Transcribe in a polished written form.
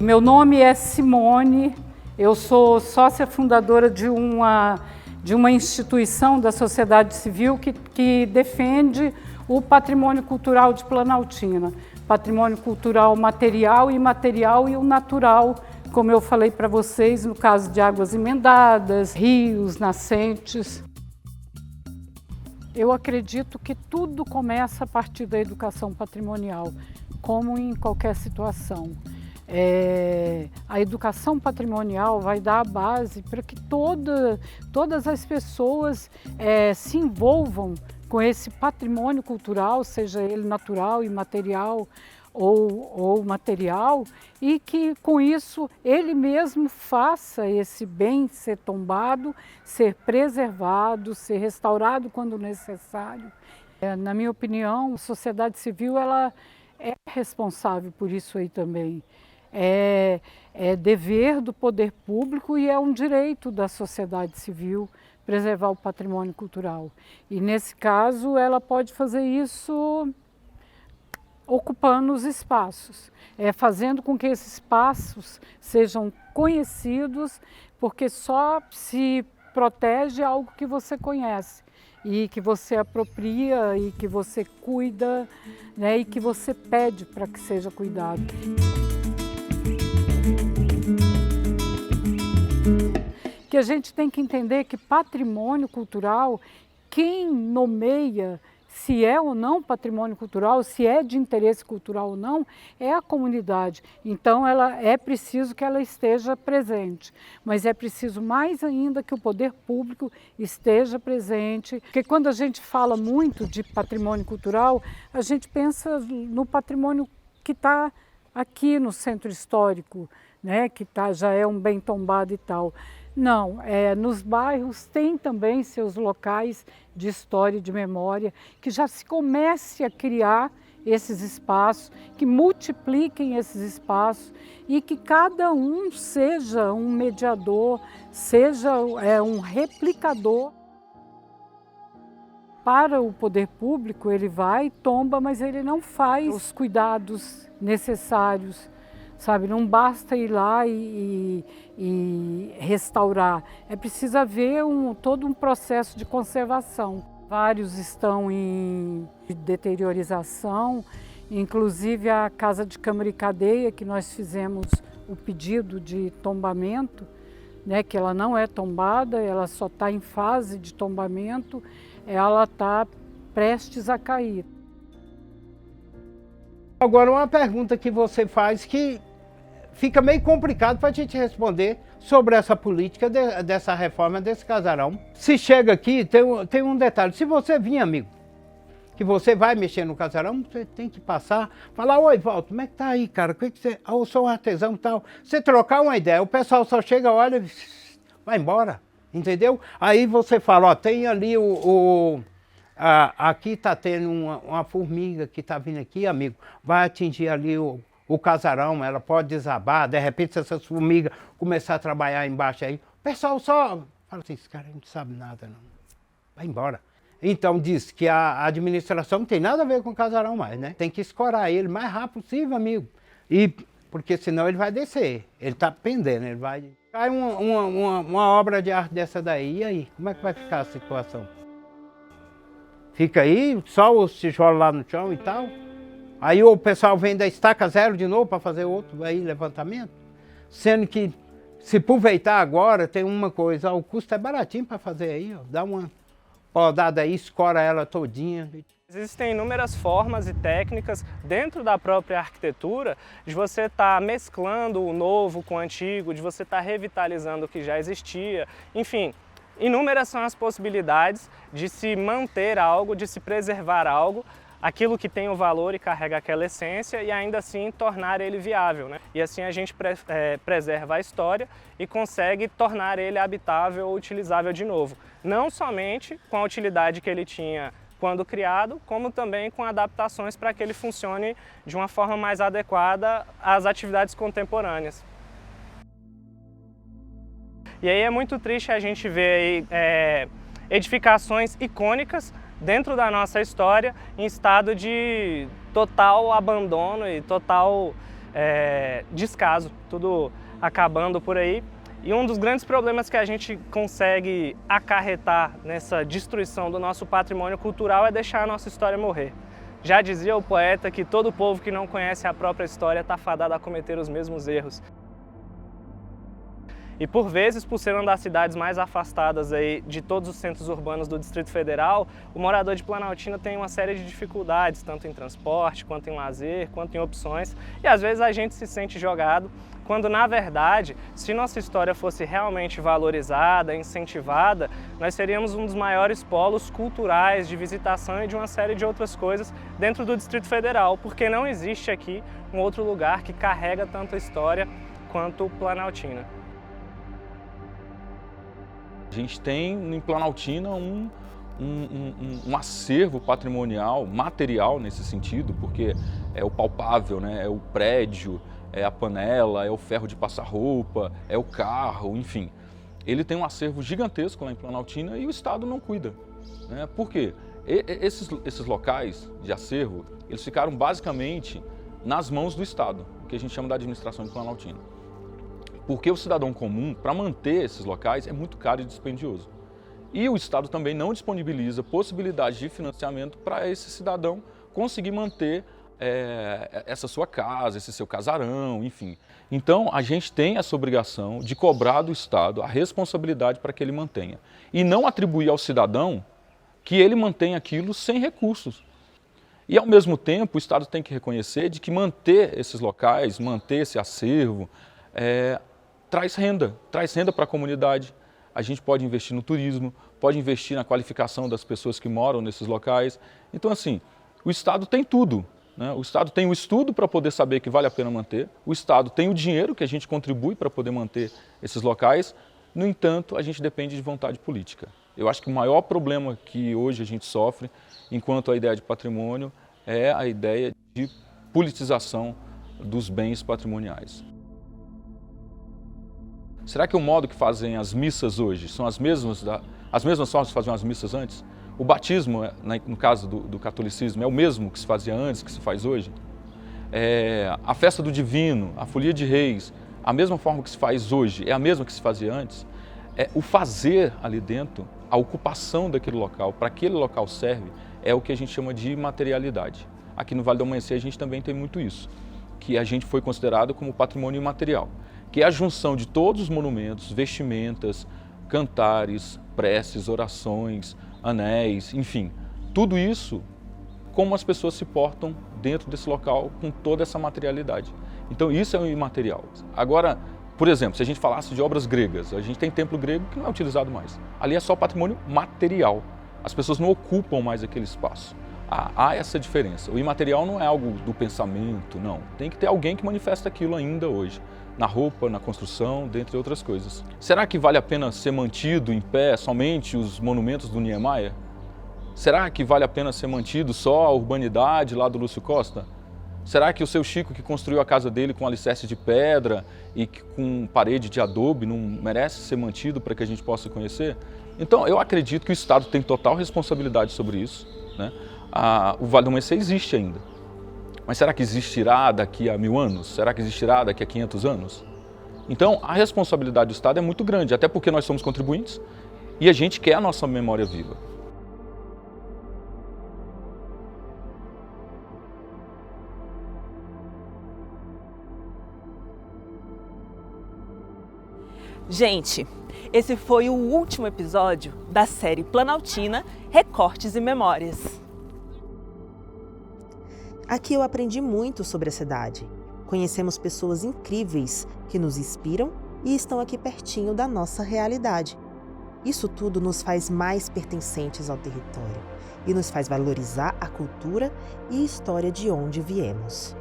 Meu nome é Simone, eu sou sócia fundadora de uma instituição da sociedade civil que defende o patrimônio cultural de Planaltina. Patrimônio cultural material e imaterial e o natural, como eu falei para vocês, no caso de águas emendadas, rios, nascentes. Eu acredito que tudo começa a partir da educação patrimonial, como em qualquer situação. A educação patrimonial vai dar a base para que todas as pessoas se envolvam com esse patrimônio cultural, seja ele natural, imaterial ou material, e que com isso ele mesmo faça esse bem ser tombado, ser preservado, ser restaurado quando necessário. Na minha opinião, a sociedade civil ela é responsável por isso aí também. É dever do poder público e é um direito da sociedade civil preservar o patrimônio cultural. E nesse caso ela pode fazer isso ocupando os espaços, fazendo com que esses espaços sejam conhecidos, porque só se protege algo que você conhece e que você apropria e que você cuida, né, e que você pede para que seja cuidado. Que a gente tem que entender que patrimônio cultural, quem nomeia se é ou não patrimônio cultural, se é de interesse cultural ou não, é a comunidade. Então é preciso que ela esteja presente, mas é preciso mais ainda que o poder público esteja presente, porque quando a gente fala muito de patrimônio cultural, a gente pensa no patrimônio que está aqui no centro histórico, né, que já é um bem tombado e tal. Não, nos bairros tem também seus locais de história e de memória, que já se comece a criar esses espaços, que multipliquem esses espaços e que cada um seja um mediador, seja um replicador. Para o poder público, ele vai, tomba, mas ele não faz os cuidados necessários. Sabe, não basta ir lá e restaurar, é preciso haver todo um processo de conservação. Vários estão em deteriorização, inclusive a Casa de Câmara e Cadeia, que nós fizemos o pedido de tombamento, né, que ela não é tombada, ela só está em fase de tombamento, ela está prestes a cair. Agora uma pergunta que você faz que fica meio complicado para a gente responder sobre essa política dessa reforma desse casarão. Se chega aqui, tem um detalhe, se você vir, amigo, que você vai mexer no casarão, você tem que passar, falar: oi, Walter, como é que tá aí, cara? O que você... eu sou um artesão e tal. Você trocar uma ideia, o pessoal só chega, olha, vai embora, entendeu? Aí você fala: ó, tem ali aqui tá tendo uma formiga que tá vindo aqui, amigo, vai atingir ali o casarão, ela pode desabar, de repente se essas formigas começar a trabalhar embaixo aí, o pessoal só fala assim: esse cara não sabe nada não, vai embora. Então diz que a administração não tem nada a ver com o casarão mais, né? Tem que escorar ele o mais rápido possível, amigo. Porque senão ele vai descer, ele tá pendendo, ele vai... Cai uma obra de arte dessa daí, e aí? Como é que vai ficar a situação? Fica aí, só os tijolos lá no chão e tal. Aí o pessoal vem da estaca zero de novo para fazer outro aí, levantamento. Sendo que, se aproveitar agora, tem uma coisa, o custo é baratinho para fazer aí, ó. Dá uma podada aí, escora ela todinha. Existem inúmeras formas e técnicas dentro da própria arquitetura de você estar mesclando o novo com o antigo, de você estar revitalizando o que já existia, enfim. Inúmeras são as possibilidades de se manter algo, de se preservar algo, aquilo que tem o valor e carrega aquela essência, e ainda assim tornar ele viável, né? E assim a gente preserva a história e consegue tornar ele habitável ou utilizável de novo. Não somente com a utilidade que ele tinha quando criado, como também com adaptações para que ele funcione de uma forma mais adequada às atividades contemporâneas. E aí é muito triste a gente ver aí, edificações icônicas dentro da nossa história em estado de total abandono e total descaso, tudo acabando por aí. E um dos grandes problemas que a gente consegue acarretar nessa destruição do nosso patrimônio cultural é deixar a nossa história morrer. Já dizia o poeta que todo povo que não conhece a própria história está fadado a cometer os mesmos erros. E por vezes, por ser uma das cidades mais afastadas aí de todos os centros urbanos do Distrito Federal, o morador de Planaltina tem uma série de dificuldades, tanto em transporte, quanto em lazer, quanto em opções, e às vezes a gente se sente jogado, quando na verdade, se nossa história fosse realmente valorizada, incentivada, nós seríamos um dos maiores polos culturais de visitação e de uma série de outras coisas dentro do Distrito Federal, porque não existe aqui um outro lugar que carrega tanta história quanto Planaltina. A gente tem em Planaltina um acervo patrimonial, material nesse sentido, porque é o palpável, né? É o prédio, é a panela, é o ferro de passar roupa, é o carro, enfim. Ele tem um acervo gigantesco lá em Planaltina e o Estado não cuida, né? Por quê? Esses locais de acervo, eles ficaram basicamente nas mãos do Estado, que a gente chama da administração de Planaltina. Porque o cidadão comum, para manter esses locais, é muito caro e dispendioso. E o Estado também não disponibiliza possibilidade de financiamento para esse cidadão conseguir manter essa sua casa, esse seu casarão, enfim. Então, a gente tem essa obrigação de cobrar do Estado a responsabilidade para que ele mantenha. E não atribuir ao cidadão que ele mantenha aquilo sem recursos. E, ao mesmo tempo, o Estado tem que reconhecer de que manter esses locais, manter esse acervo, traz renda para a comunidade. A gente pode investir no turismo, pode investir na qualificação das pessoas que moram nesses locais. Então, assim, o Estado tem tudo, né? O Estado tem o estudo para poder saber que vale a pena manter, o Estado tem o dinheiro que a gente contribui para poder manter esses locais, no entanto, a gente depende de vontade política. Eu acho que o maior problema que hoje a gente sofre, enquanto a ideia de patrimônio, é a ideia de politização dos bens patrimoniais. Será que o modo que fazem as missas hoje são as mesmas formas que faziam as missas antes? O batismo, no caso do catolicismo, é o mesmo que se fazia antes, que se faz hoje? A festa do divino, a folia de reis, a mesma forma que se faz hoje, é a mesma que se fazia antes? O fazer ali dentro, a ocupação daquele local, para aquele local serve, é o que a gente chama de imaterialidade. Aqui no Vale do Amanhecer a gente também tem muito isso, que a gente foi considerado como patrimônio imaterial, que é a junção de todos os monumentos, vestimentas, cantares, preces, orações, anéis, enfim, tudo isso, como as pessoas se portam dentro desse local com toda essa materialidade. Então isso é o imaterial. Agora, por exemplo, se a gente falasse de obras gregas, a gente tem templo grego que não é utilizado mais. Ali é só patrimônio material. As pessoas não ocupam mais aquele espaço. Há essa diferença. O imaterial não é algo do pensamento, não. Tem que ter alguém que manifesta aquilo ainda hoje. Na roupa, na construção, dentre outras coisas. Será que vale a pena ser mantido em pé somente os monumentos do Niemeyer? Será que vale a pena ser mantido só a urbanidade lá do Lúcio Costa? Será que o seu Chico, que construiu a casa dele com alicerce de pedra e com parede de adobe, não merece ser mantido para que a gente possa conhecer? Então, eu acredito que o Estado tem total responsabilidade sobre isso, né? O Vale do Amanhecer existe ainda. Mas será que existirá daqui a 1000 anos? Será que existirá daqui a 500 anos? Então, a responsabilidade do Estado é muito grande, até porque nós somos contribuintes e a gente quer a nossa memória viva. Gente, esse foi o último episódio da série Planaltina, Recortes e Memórias. Aqui eu aprendi muito sobre a cidade. Conhecemos pessoas incríveis que nos inspiram e estão aqui pertinho da nossa realidade. Isso tudo nos faz mais pertencentes ao território e nos faz valorizar a cultura e história de onde viemos.